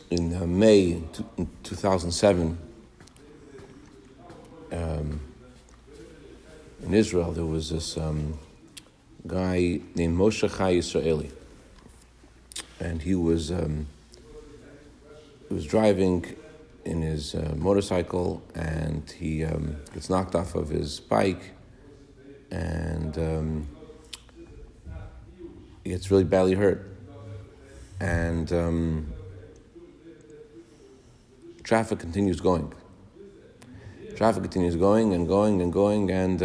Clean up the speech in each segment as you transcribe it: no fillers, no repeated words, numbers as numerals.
In May 2007, in Israel, there was this guy named Moshe Chai Yisraeli, and he was driving in his motorcycle, and he gets knocked off of his bike, and he gets really badly hurt, and traffic continues going. Traffic continues going and going and going, and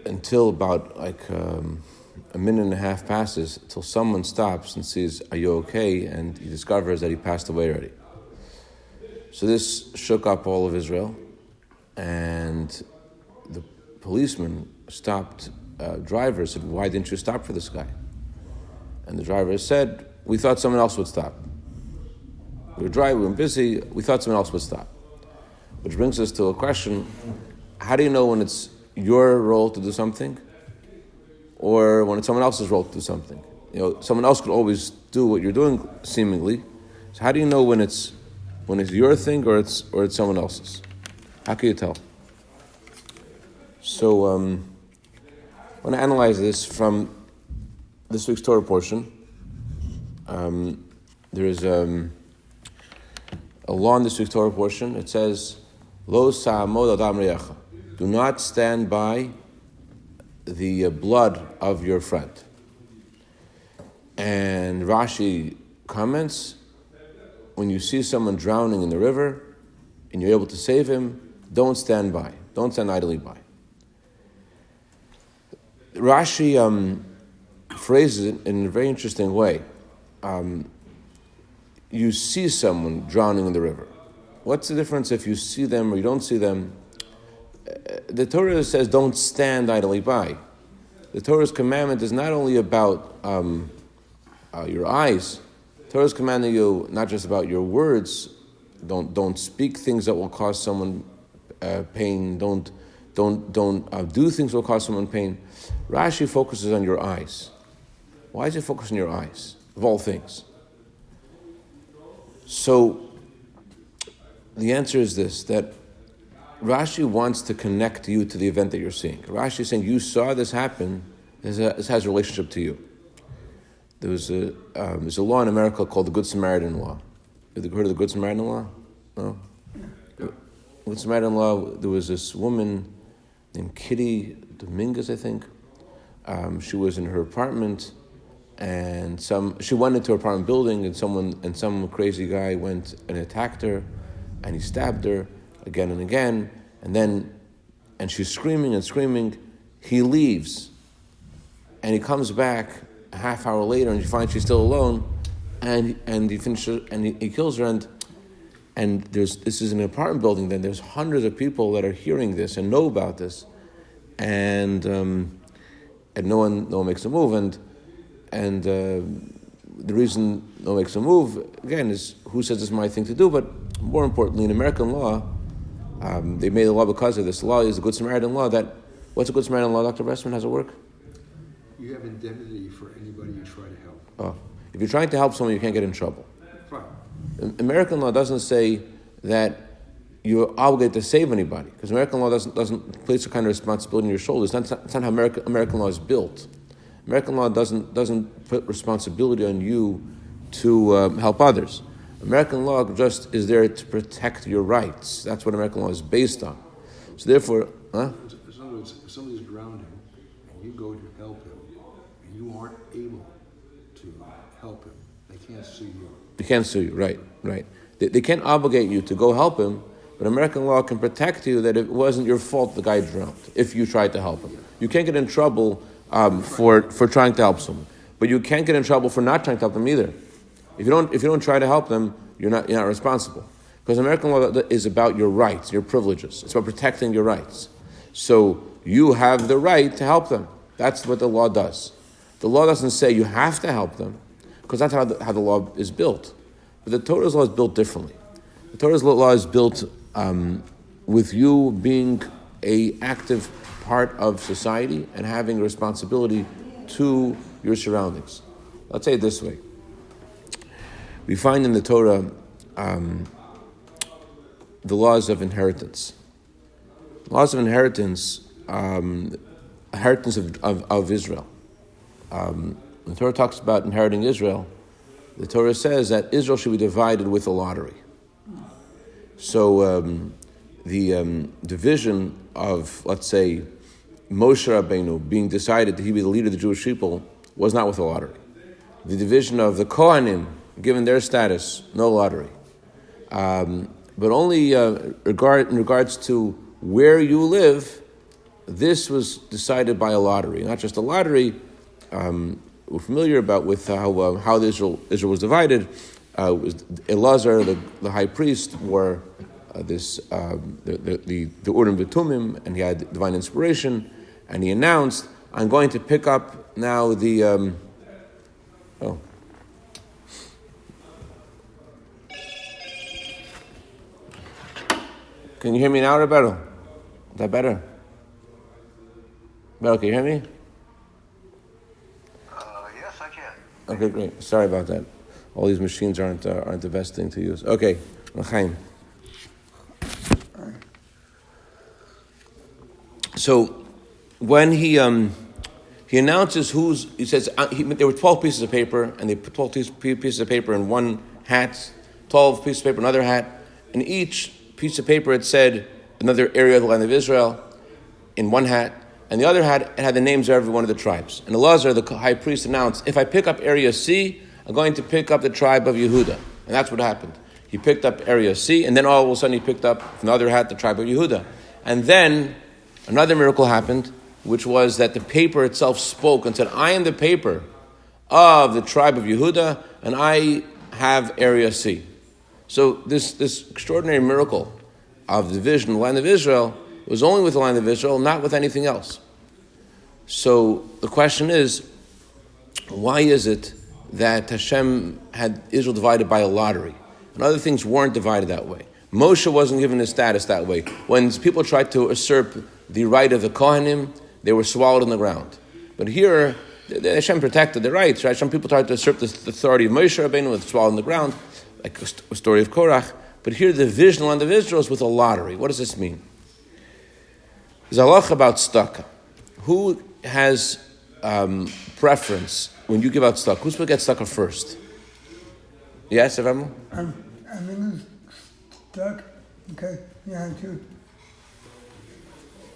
until about a minute and a half passes, till someone stops and says, "Are you okay?" And he discovers that he passed away already. So this shook up all of Israel, and the policeman stopped driver, said, "Why didn't you stop for this guy?" And the driver said, "We thought someone else would stop. We were driving, we were busy, we thought someone else would stop." Which brings us to a question: how do you know when it's your role to do something, or when it's someone else's role to do something? You know, someone else could always do what you're doing, seemingly. So how do you know when it's your thing or it's someone else's? How can you tell? So I want to analyze this from this week's Torah portion. There is a law in this week's Torah portion. It says, "Lo sa'amod adam re'echa." Do not stand by the blood of your friend. And Rashi comments, when you see someone drowning in the river and you're able to save him, don't stand by. Don't stand idly by. Rashi phrases it in a very interesting way. You see someone drowning in the river. What's the difference if you see them or you don't see them? The Torah says don't stand idly by. The Torah's commandment is not only about your eyes. The Torah's commanding you not just about your words. Don't speak things that will cause someone pain. Don't do things that will cause someone pain. Rashi focuses on your eyes. Why does it focus on your eyes, of all things? So the answer is this, that Rashi wants to connect you to the event that you're seeing. Rashi is saying, you saw this happen, this has a relationship to you. There's a law in America called the Good Samaritan Law. Have you heard of the Good Samaritan Law? No? Good Samaritan Law, there was this woman named Kitty Dominguez, I think. She was in her apartment, and she went into her apartment building, and some crazy guy went and attacked her, and he stabbed her again and again, and she's screaming and screaming. He leaves, and he comes back a half hour later, and she finds she's still alone, and he finishes and he kills her, and this is an apartment building. Then there's hundreds of people that are hearing this and know about this, and no one makes a move, and the reason no one makes a move again is who says it's my thing to do. But more importantly, in American law, they made a law because of this. The law is the Good Samaritan Law. What's a Good Samaritan Law, Dr. Bressman? How's it work? You have indemnity for anybody you try to help. Oh, if you're trying to help someone, you can't get in trouble. Fine. American law doesn't say that you're obligated to save anybody, because American law doesn't place a kind of responsibility on your shoulders. That's not how American law is built. American law doesn't put responsibility on you to help others. American law just is there to protect your rights. That's what American law is based on. So therefore, In other words, if somebody's drowning and you go to help him and you aren't able to help him, they can't sue you. They can't sue you, right. They can't obligate you to go help him, but American law can protect you that it wasn't your fault the guy drowned if you tried to help him. You can't get in trouble for trying to help someone, but you can't get in trouble for not trying to help them either. If you don't try to help them, you're not responsible, because American law is about your rights, your privileges. It's about protecting your rights. So you have the right to help them. That's what the law does. The law doesn't say you have to help them, because that's how the law is built. But the Torah's law is built differently. The Torah's law is built with you being an active part of society and having a responsibility to your surroundings. Let's say it this way. we find in the Torah the laws of inheritance. Laws of inheritance, inheritance of Israel. The Torah talks about inheriting Israel. The Torah says that Israel should be divided with a lottery. So the division of, let's say, Moshe Rabbeinu being decided that he be the leader of the Jewish people was not with a lottery. The division of the Kohanim, given their status, no lottery. But only in regards to where you live, this was decided by a lottery. Not just a lottery. We're familiar with how Israel was divided. Elazar, the high priest, wore the Urim V'Tumim, and he had divine inspiration, and he announced, "I'm going to pick up now the." Can you hear me now, Roberto? Is that better? Roberto, can you hear me? Yes, I can. Okay, great. Sorry about that. All these machines aren't the best thing to use. Okay, L'chaim. So when he announces he says there were 12 pieces of paper, and they put 12 pieces of paper in one hat, 12 pieces of paper in another hat, and each piece of paper it said another area of the land of Israel in one hat, and the other hat it had the names of every one of the tribes. And Elazar, the high priest, announced, if I pick up area C, I'm going to pick up the tribe of Yehuda. And that's what happened. He picked up area C, and then all of a sudden he picked up from the other hat the tribe of Yehuda. And then another miracle happened, which was that the paper itself spoke and said, I am the paper of the tribe of Yehuda, and I have area C. So this extraordinary miracle of the division of the land of Israel was only with the land of Israel, not with anything else. So the question is, why is it that Hashem had Israel divided by a lottery, and other things weren't divided that way? Moshe wasn't given his status that way. When people tried to usurp the right of the Kohanim, they were swallowed in the ground. But here, Hashem protected the rights, right? Some people tried to usurp the authority of Moshe Rabbeinu with swallowed in the ground, like a story of Korach. But here, the division of the land of Israel is with a lottery. What does this mean? There's a halach about tzedakah. Who has preference when you give out tzedakah? Who's supposed to get tzedakah first? Yes, Avram? I'm in stuck because you have to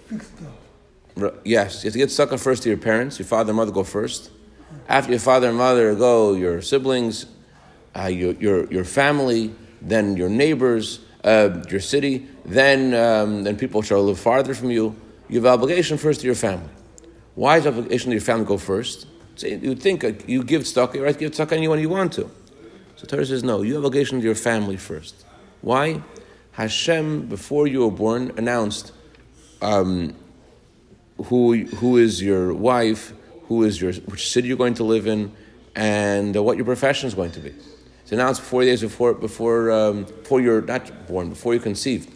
fix stuff. Yes, you have to get tzedakah first to your parents. Your father and mother go first. After your father and mother go your siblings, your family, then your neighbors, your city, then people shall live farther from you. You have an obligation first to your family. Why does the obligation to your family go first? So you would think you give tzedakah, you right to give tzedakah anyone you want to. So Torah says no, you have an obligation to your family first. Why? Hashem, before you were born, announced who is your wife, which city you're going to live in, and what your profession is going to be. It's announced 4 days before you're not born, before you're conceived.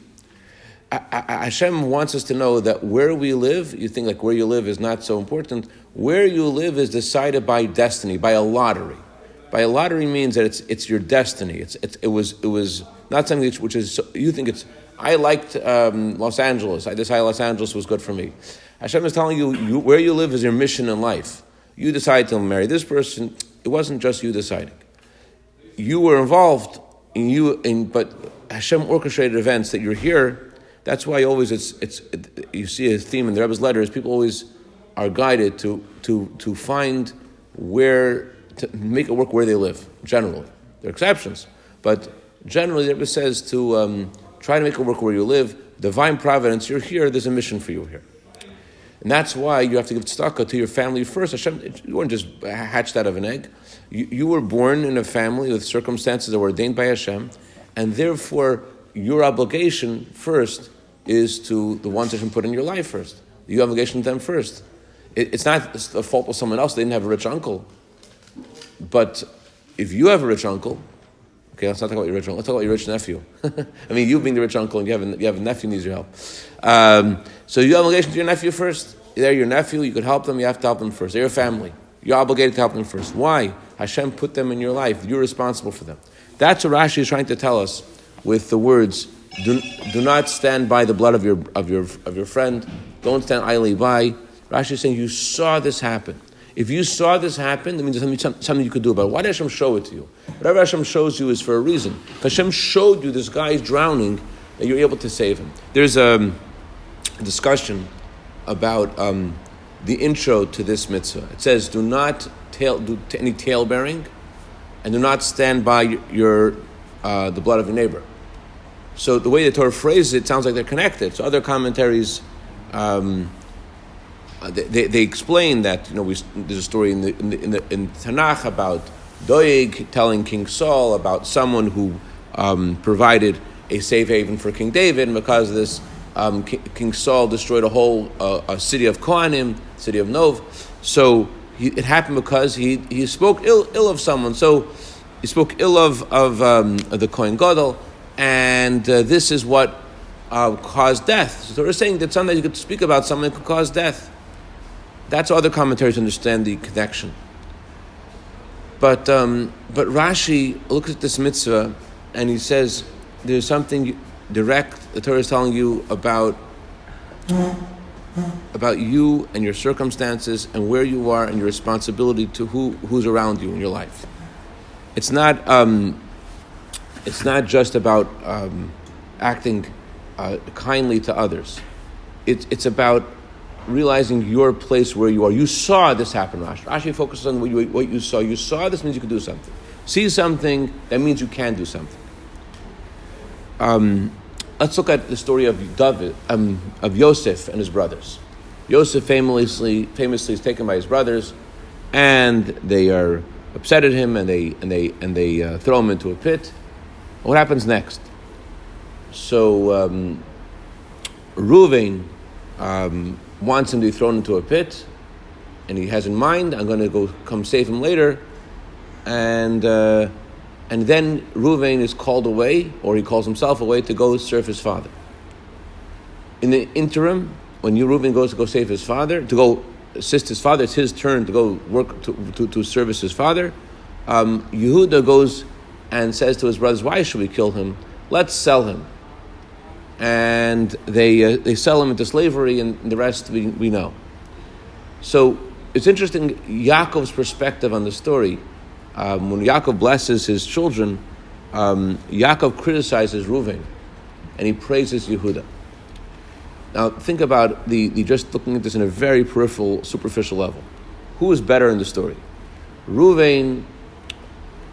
Hashem wants us to know that where we live, you think like where you live is not so important. Where you live is decided by destiny, by a lottery. By a lottery means that it's your destiny. It was not something which is you think it's. I liked Los Angeles. I decided Los Angeles was good for me. Hashem is telling you where you live is your mission in life. You decide to marry this person. It wasn't just you deciding. You were involved but Hashem orchestrated events that you're here. That's why always you see a theme in the Rebbe's letters. People always are guided to find where to make it work where they live. Generally, there are exceptions, but generally the Rebbe says to try to make it work where you live. Divine providence, you're here. There's a mission for you here, and that's why you have to give tzedakah to your family first. Hashem, you weren't just hatched out of an egg. You were born in a family with circumstances that were ordained by Hashem, and therefore your obligation first is to the ones that Hashem put in your life first. You have obligation to them first. It's not the fault of someone else. They didn't have a rich uncle. But if you have a rich uncle, okay, let's not talk about your rich uncle. Let's talk about your rich nephew. I mean, you being the rich uncle, and you have a nephew who needs your help. So you have obligation to your nephew first. They're your nephew. You could help them. You have to help them first. They're your family. You're obligated to help them first. Why? Hashem put them in your life. You're responsible for them. That's what Rashi is trying to tell us with the words, do not stand by the blood of your friend. Don't stand idly by. Rashi is saying, you saw this happen. If you saw this happen, that means there's something you could do about it. Why did Hashem show it to you? Whatever Hashem shows you is for a reason. Hashem showed you this guy is drowning, that you're able to save him. There's a discussion about the intro to this mitzvah. It says, do not do any tail bearing, and do not stand by the blood of your neighbor. So the way the Torah phrases it sounds like they're connected. So other commentaries, they explain that there's a story in Tanakh about Doeg telling King Saul about someone who provided a safe haven for King David, and because of this, King Saul destroyed a whole city of Kohanim, city of Nov. So it happened because he spoke ill of someone. So he spoke ill of the Kohen Gadol, and this is what caused death. So they're saying that sometimes you could speak about something that could cause death. That's how other commentaries understand the connection. But Rashi looks at this mitzvah and he says there's something direct the Torah is telling you about you and your circumstances and where you are and your responsibility to who's around you in your life. It's not just about acting kindly to others. It's about realizing your place where you are. You saw this happen, Rashi. Rashi focuses on what you saw. You saw this means you could do something. See something, that means you can do something. Let's look at the story of David, of Yosef and his brothers. Yosef famously is taken by his brothers, and they are upset at him, and they throw him into a pit. What happens next? So Reuven wants him to be thrown into a pit, and he has in mind, I'm going to come save him later, and then Reuven is called away, or he calls himself away to go serve his father. In the interim, when Reuven goes to go save his father, to go assist his father, it's his turn to go work to service his father. Yehuda goes and says to his brothers, why should we kill him? Let's sell him. And they sell him into slavery, and the rest we know. So it's interesting, Yaakov's perspective on the story. When Yaakov blesses his children, Yaakov criticizes Reuven, and he praises Yehuda. Now think about the just looking at this in a very peripheral, superficial level. Who is better in the story? Reuven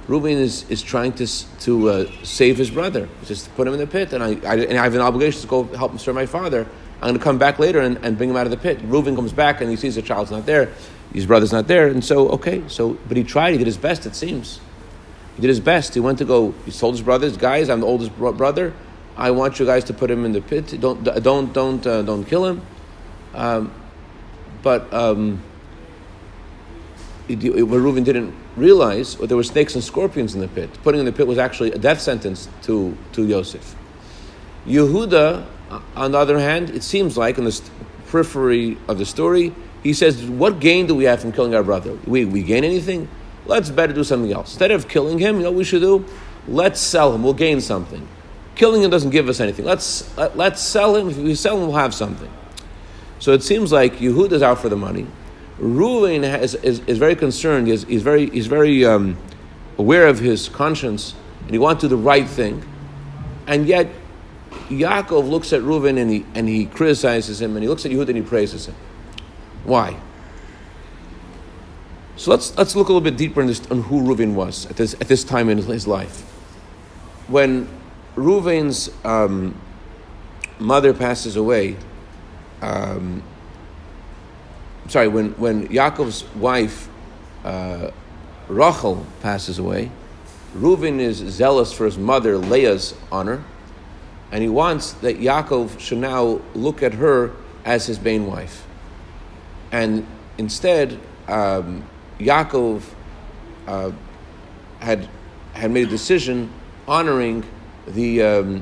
is trying to save his brother. Just put him in the pit, and I have an obligation to go help him serve my father. I'm going to come back later and bring him out of the pit. Reuven comes back and he sees the child's not there, his brother's not there, and but he tried. He did his best. It seems he did his best. He went to go. He told his brothers, guys, I'm the oldest brother. I want you guys to put him in the pit. Don't kill him. But what Reuven didn't realize, there were snakes and scorpions in the pit. Putting in the pit was actually a death sentence to Yosef. Yehuda, on the other hand, it seems like in the periphery of the story, he says, what gain do we have from killing our brother? We gain anything? Let's better do something else. Instead of killing him, you know what we should do? Let's sell him. We'll gain something. Killing him doesn't give us anything. Let's sell him. If we sell him, we'll have something. So it seems like Yehuda's out for the money. Reuven is very concerned. He's very aware of his conscience, and he wants to do the right thing. And yet, Yaakov looks at Reuven and he criticizes him, and he looks at Yehuda and he praises him. Why? So let's look a little bit deeper on who Reuven was at this time in his life. When Reuven's mother passes away, when Yaakov's wife Rachel passes away, Reuven is zealous for his mother Leah's honor, and he wants that Yaakov should now look at her as his main wife. And instead, Yaakov had made a decision honoring the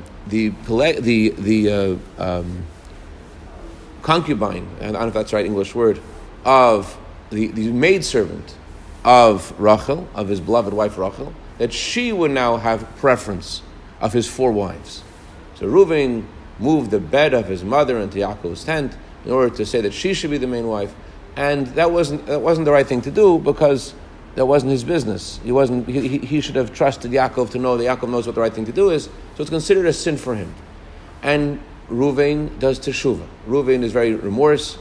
concubine, and I don't know if that's the right English word, of the maidservant of Rachel, of his beloved wife Rachel, that she would now have preference of his 4 wives. So Reuven moved the bed of his mother into Yaakov's tent in order to say that she should be the main wife, and that wasn't the right thing to do, because that wasn't his business. He should have trusted Yaakov to know that Yaakov knows what the right thing to do is. So it's considered a sin for him. And Reuven does teshuvah. Reuven is very remorse,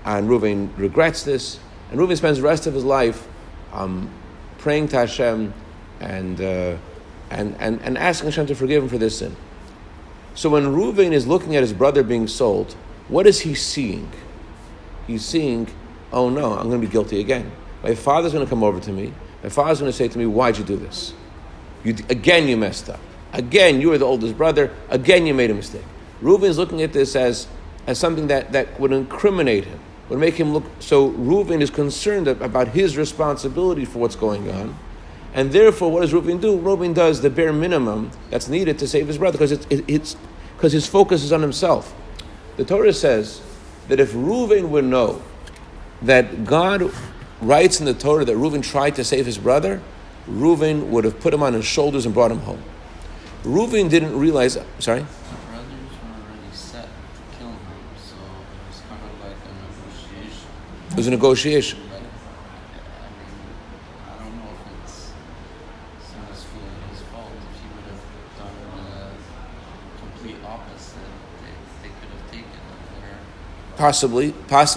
and Reuven regrets this. And Reuven spends the rest of his life praying to Hashem and asking Hashem to forgive him for this sin. So when Reuven is looking at his brother being sold, what is he seeing? He's seeing, oh no, I'm going to be guilty again. My father's going to come over to me. My father's going to say to me, why'd you do this? Again, you messed up. Again, you were the oldest brother. Again, you made a mistake. Reuven is looking at this as something that would incriminate him, would make him look. So Reuven is concerned about his responsibility for what's going on. And therefore, what does Reuven do? Reuven does the bare minimum that's needed to save his brother, because his focus is on himself. The Torah says that if Reuven would know that God writes in the Torah that Reuven tried to save his brother, Reuven would have put him on his shoulders and brought him home. Reuven didn't realize. Sorry? The brothers were already set to kill him, so it was kind of like a negotiation. It was a negotiation. But, I don't know if it's necessarily his fault. If he would have done the complete opposite, they could have taken him there. Possibly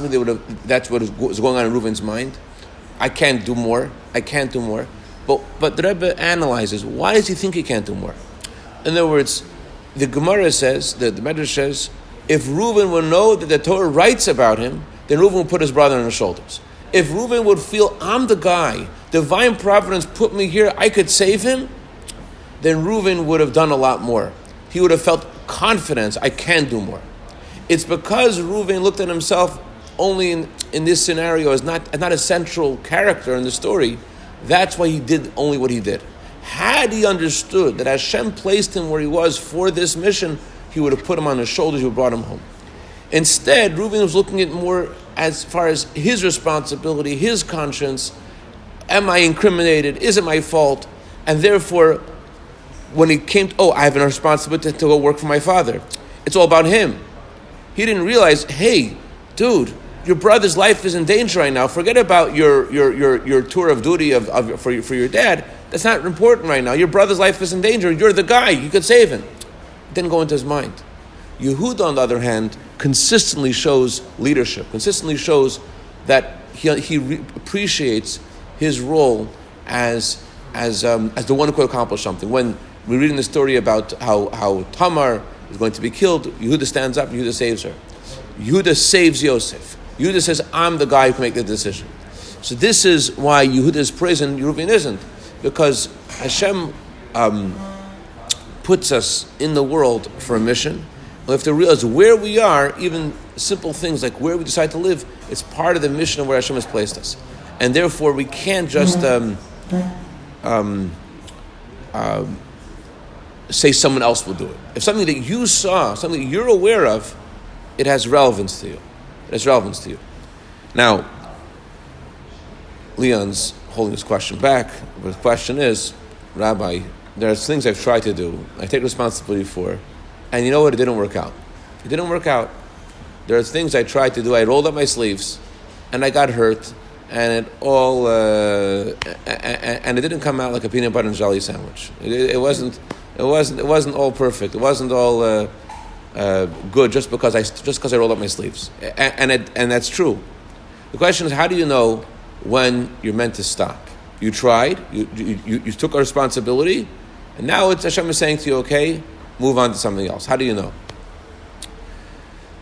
they would have. That's what was going on in Reuven's mind. I can't do more. But the Rebbe analyzes, why does he think he can't do more? In other words, the Gemara says, the Medrash says, if Reuven would know that the Torah writes about him, then Reuven would put his brother on his shoulders. If Reuven would feel, I'm the guy, divine providence put me here, I could save him, then Reuven would have done a lot more. He would have felt confidence, I can do more. It's because Reuven looked at himself only in this scenario as not a central character in the story. That's why he did only what he did. Had he understood that Hashem placed him where he was for this mission, he would have put him on his shoulders, he would have brought him home. Instead, Reuven was looking at more as far as his responsibility, his conscience. Am I incriminated? Is it my fault? And therefore, when he came I have a responsibility to go work for my father. It's all about him. He didn't realize, hey, dude, your brother's life is in danger right now. Forget about your tour of duty for your dad. That's not important right now. Your brother's life is in danger. You're the guy. You could save him. It didn't go into his mind. Yehuda, on the other hand, consistently shows leadership. Consistently shows that he appreciates his role as the one who could accomplish something. When we read in the story about how Tamar is going to be killed, Yehuda stands up. Yehuda saves her. Yehuda saves Yosef. Yehuda says, I'm the guy who can make the decision. So this is why Yehuda is praised and Reuven isn't. Because Hashem puts us in the world for a mission. We have to realize where we are, even simple things like where we decide to live, it's part of the mission of where Hashem has placed us. And therefore we can't just say someone else will do it. If something that you saw, something that you're aware of, it has relevance to you. It has relevance to you. Now, Leon's holding this question back, but the question is, Rabbi, there are things I've tried to do, I take responsibility for, and you know what? It didn't work out. It didn't work out. There are things I tried to do, I rolled up my sleeves, and I got hurt, and it all, and it didn't come out like a peanut butter and jelly sandwich. It wasn't all perfect. It wasn't all good just because I rolled up my sleeves, and that's true. The question is, how do you know when you're meant to stop? You tried, you took a responsibility, and now it's Hashem is saying to you, okay, move on to something else. How do you know?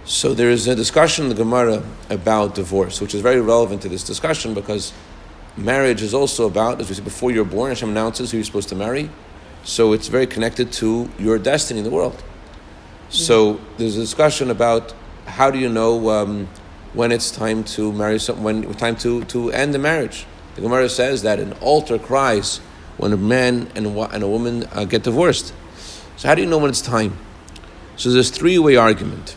So there is a discussion in the Gemara about divorce, which is very relevant to this discussion because marriage is also about, as we said, before you're born, Hashem announces who you're supposed to marry. So it's very connected to your destiny in the world. So there's a discussion about how do you know when it's time to marry someone, when time to end the marriage. The Gemara says that an altar cries when a man and a woman get divorced. So how do you know when it's time? So there's a three-way argument.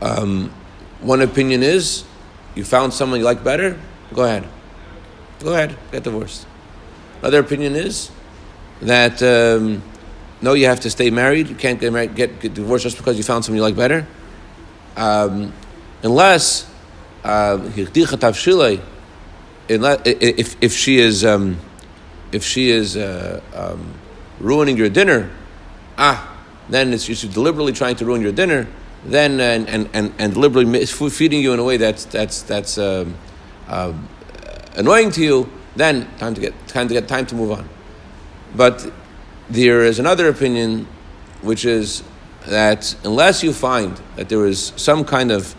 One opinion is, you found someone you like better, go ahead. Go ahead, get divorced. Another opinion is that no, you have to stay married. You can't get married, get divorced just because you found someone you like better, unless if she is ruining your dinner, then you should deliberately trying to ruin your dinner, then and deliberately feeding you in a way that's annoying to you. Then time to move on. But there is another opinion, which is that unless you find that there is some kind of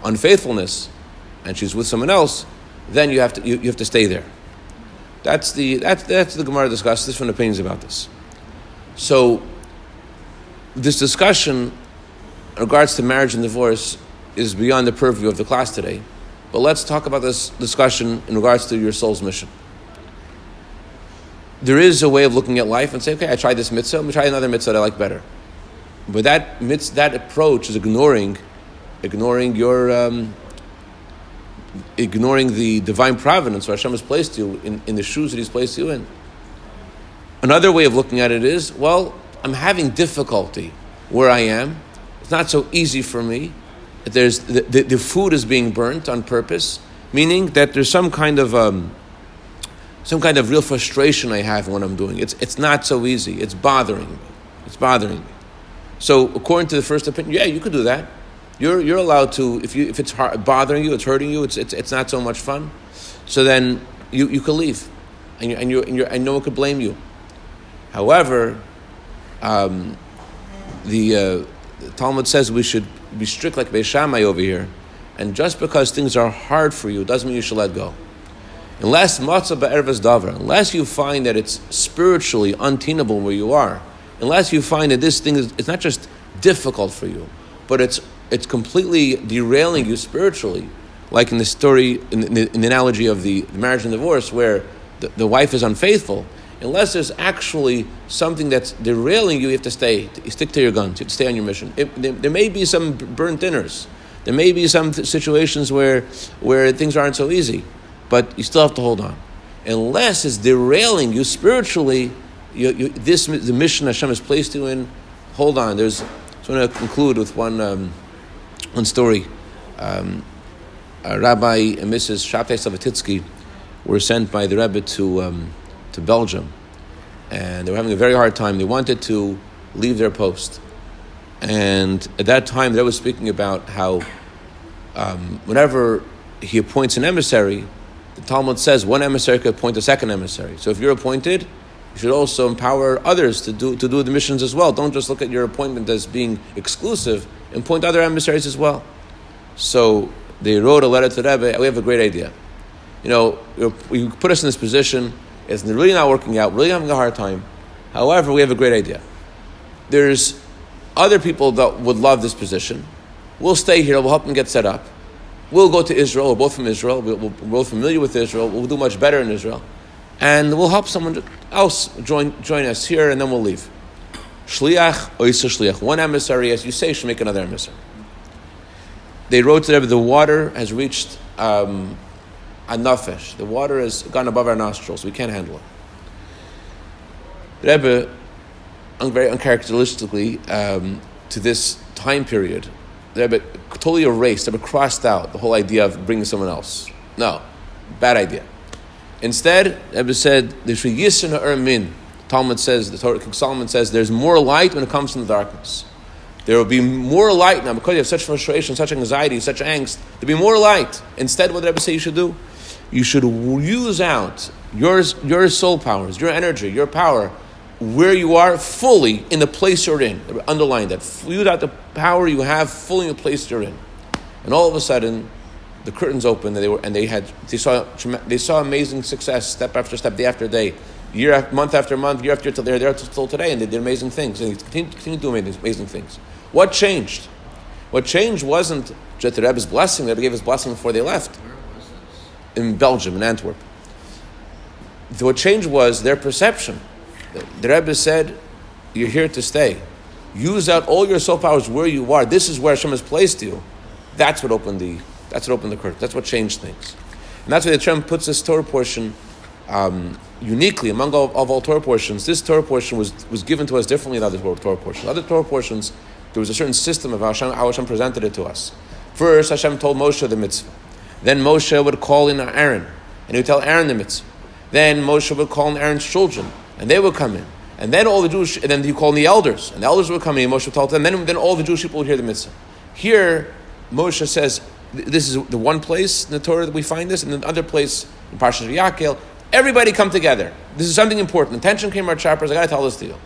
unfaithfulness, and she's with someone else, then you have to stay there. That's the Gemara discusses different opinions about this. So this discussion in regards to marriage and divorce is beyond the purview of the class today. But let's talk about this discussion in regards to your soul's mission. There is a way of looking at life and say, okay, I tried this mitzvah, let me try another mitzvah that I like better. But that approach is ignoring the divine providence where Hashem has placed you in the shoes that He's placed you in. Another way of looking at it is, well, I'm having difficulty where I am. It's not so easy for me. There's the food is being burnt on purpose, meaning that there's some kind of real frustration I have in what I'm doing. It's not so easy. It's bothering me. So according to the first opinion, yeah, you could do that. You're allowed to, if it's bothering you, it's hurting you, it's not so much fun. So then you could leave, and no one could blame you. However, the Talmud says we should be strict like Beis Shammai over here, and just because things are hard for you doesn't mean you should let go. Unless matzah ba'ervas davar, unless you find that it's spiritually untenable where you are, unless you find that this thing it's not just difficult for you, but it's completely derailing you spiritually, like in the story, in the analogy of the marriage and divorce, where the wife is unfaithful. Unless there's actually something that's derailing you, you have to stay. You stick to your guns. You have to stay on your mission. There may be some burnt dinners. There may be some situations where things aren't so easy, but you still have to hold on. Unless it's derailing you spiritually, the mission Hashem has placed you in, hold on. So I'm going to conclude with one story. Rabbi and Mrs. Shabtai Savatitsky were sent by the Rabbi to Belgium, and they were having a very hard time. They wanted to leave their post, and at that time they were speaking about how whenever he appoints an emissary, the Talmud says one emissary could appoint a second emissary. So if you're appointed, you should also empower others to do the missions as well. Don't just look at your appointment as being exclusive, and appoint other emissaries as well. So they wrote a letter to the Rebbe. We have a great idea. You put us in this position. It's really not working out, really having a hard time. However, we have a great idea. There's other people that would love this position. We'll stay here, we'll help them get set up. We'll go to Israel, we're both from Israel, we're both familiar with Israel, we'll do much better in Israel. And we'll help someone else join us here, and then we'll leave. Shliach, oisa shliach. One emissary, as you say, should make another emissary. They wrote to the Rebbe, the water has reached nafesh. The water has gone above our nostrils. We can't handle it. The Rebbe, very uncharacteristically, to this time period, the Rebbe totally erased, the Rebbe crossed out the whole idea of bringing someone else. No, bad idea. Instead, the Rebbe said, Talmud says, the Torah, King Solomon says, there's more light when it comes from the darkness. There will be more light now, because you have such frustration, such anxiety, such angst. There'll be more light. Instead, what the Rebbe say you should do? You should use out your soul powers, your energy, your power, where you are fully in the place you're in. Underline that. Use out the power you have fully in the place you're in. And all of a sudden, the curtains opened, and they saw amazing success, step after step, day after day, month after month, year after year, till they're there till today, and they did amazing things, and they continue to do amazing things. What changed? What changed wasn't just the Rebbe's blessing. The Rebbe gave his blessing before they left. Where was this? In Belgium, in Antwerp. What changed was their perception. The Rebbe said, you're here to stay. Use out all your soul powers where you are. This is where Hashem has placed you. That's what opened the curtain. That's what changed things. And that's why the Trump puts this Torah portion uniquely among all Torah portions. This Torah portion was given to us differently than other Torah portions. Other Torah portions, there was a certain system of how Hashem presented it to us. First, Hashem told Moshe the mitzvah. Then Moshe would call in Aaron, and he would tell Aaron the mitzvah. Then Moshe would call in Aaron's children, and they would come in. And then and then he called in the elders, and the elders would come in, and Moshe would tell them, and then all the Jewish people would hear the mitzvah. Here, Moshe says, this is the one place in the Torah that we find this, and the other place in Parshat Yakel, everybody come together. This is something important. Attention came our chapters, I got to tell this to you.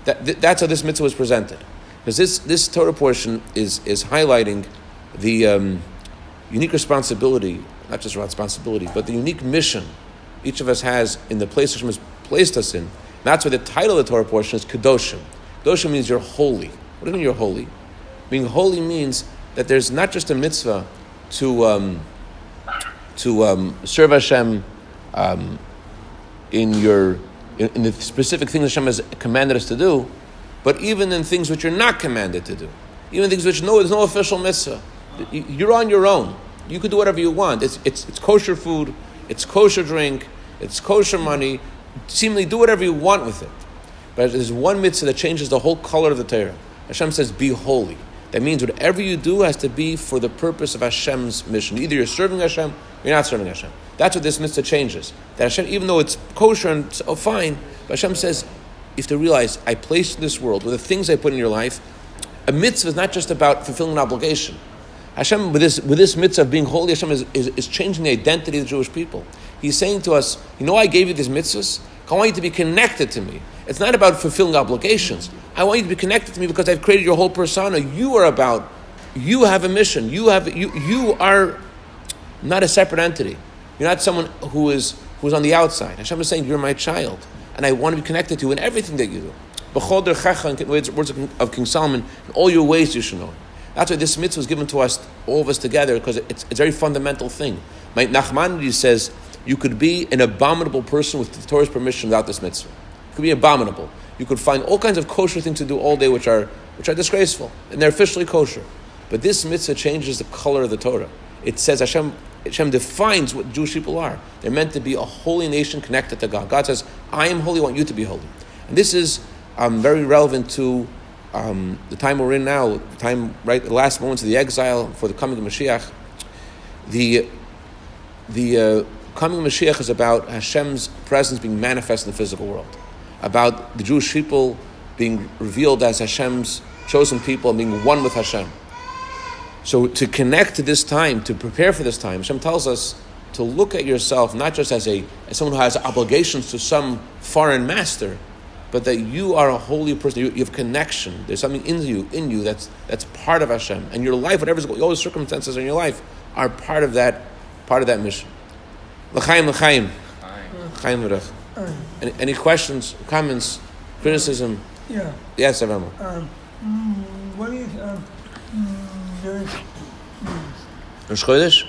That's how this mitzvah was presented. Because this Torah portion is highlighting the unique responsibility, not just responsibility, but the unique mission each of us has in the place Hashem has placed us in. And that's why the title of the Torah portion is Kedoshim. Kedoshim means you're holy. What do you mean you're holy? Being holy means that there's not just a mitzvah to serve Hashem in the specific things Hashem has commanded us to do, but even in things which you're not commanded to do. Even things which there's no official mitzvah. You're on your own. You could do whatever you want. It's kosher food, it's kosher drink, it's kosher money. Seemingly do whatever you want with it. But there's one mitzvah that changes the whole color of the Torah. Hashem says, be holy. That means whatever you do has to be for the purpose of Hashem's mission. Either you're serving Hashem or you're not serving Hashem. That's what this mitzvah changes. That Hashem, even though it's kosher and fine, but Hashem says, you have to realize, I placed in this world, with the things I put in your life, a mitzvah is not just about fulfilling an obligation. Hashem, with this mitzvah of being holy, Hashem is changing the identity of the Jewish people. He's saying to us, I gave you these mitzvahs, I want you to be connected to me. It's not about fulfilling obligations. I want you to be connected to me because I've created your whole persona. You have a mission. You are not a separate entity. You're not someone who's on the outside. Hashem is saying, you're my child, and I want to be connected to you in everything that you do. B'chol derchecha, in words of King Solomon, in all your ways you should know. That's why this mitzvah was given to us, all of us together, because it's a very fundamental thing. Nachmanides says, you could be an abominable person with the Torah's permission without this mitzvah. You could be abominable. You could find all kinds of kosher things to do all day which are disgraceful, and they're officially kosher. But this mitzvah changes the color of the Torah. It says Hashem defines what Jewish people are. They're meant to be a holy nation connected to God. God says, I am holy, I want you to be holy. And this is very relevant to the time we're in now, the last moments of the exile for the coming of Mashiach. The coming of Mashiach is about Hashem's presence being manifest in the physical world, about the Jewish people being revealed as Hashem's chosen people and being one with Hashem. So to connect to this time, to prepare for this time, Hashem tells us to look at yourself not just as someone who has obligations to some foreign master, but that you are a holy person. You have connection. There's something in you that's part of Hashem, and your life, all the circumstances in your life, are part of that mission. L'chaim, l'chaim. L'chaim v'rach. Any questions, comments, criticism? Yeah. Yes, Avram. What is Rosh Chodesh?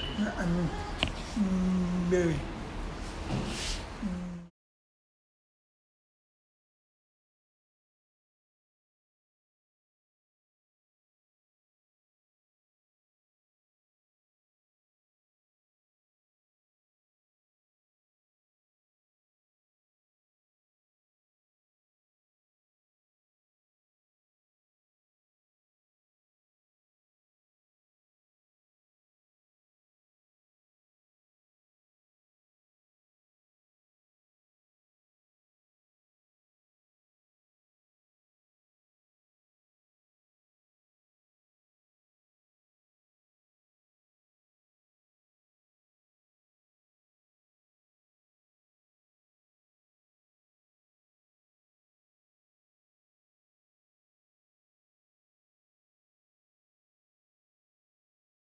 Berry.